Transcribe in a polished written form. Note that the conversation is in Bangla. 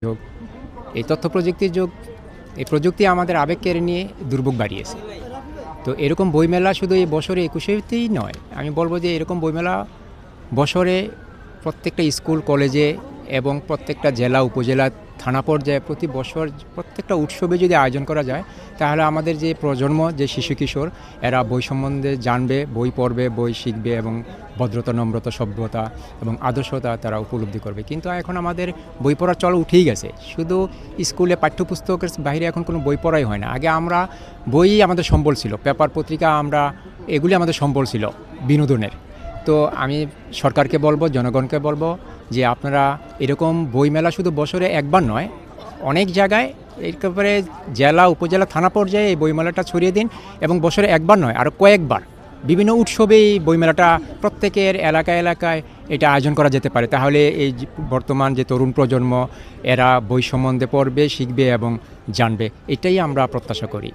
যুগ, এই তথ্য প্রযুক্তির যুগ, এই প্রযুক্তি আমাদের আবেগ কেড়ে নিয়ে দুর্ভোগ বাড়িয়েছে। তো এরকম বইমেলা শুধু এই বছরে ২১-তেই নয়, আমি বলবো যে এরকম বইমেলা বছরে প্রত্যেকটা স্কুল কলেজে এবং প্রত্যেকটা জেলা উপজেলা থানা পর্যায়ে প্রতি বছর প্রত্যেকটা উৎসবে যদি আয়োজন করা যায়, তাহলে আমাদের যে প্রজন্ম, যে শিশু কিশোর, এরা বই সম্বন্ধে জানবে, বই পড়বে, বই শিখবে এবং ভদ্রতা, নম্রতা, সভ্যতা এবং আদর্শতা তারা উপলব্ধি করবে। কিন্তু এখন আমাদের বই পড়ার চল উঠেই গেছে, শুধু স্কুলে পাঠ্যপুস্তকের বাইরে এখন কোনো বই পড়াই হয় না। আগে আমরা বই আমাদের সম্বল ছিল, পেপার পত্রিকা আমরা, এগুলি আমাদের সম্বল ছিল বিনোদনের। তো আমি সরকারকে বলবো, জনগণকে বলবো যে আপনারা এরকম বইমেলা শুধু বছরে একবার নয়, অনেক জায়গায় একেবারে জেলা উপজেলা থানা পর্যায়ে এই বইমেলাটা ছড়িয়ে দিন এবং বছরে একবার নয় আরও কয়েকবার বিভিন্ন উৎসবে এই বইমেলাটা প্রত্যেকের এলাকায় এলাকায় এটা আয়োজন করা যেতে পারে। তাহলে এই বর্তমান যে তরুণ প্রজন্ম, এরা বই সম্বন্ধে পড়বে, শিখবে এবং জানবে। এটাই আমরা প্রত্যাশা করি।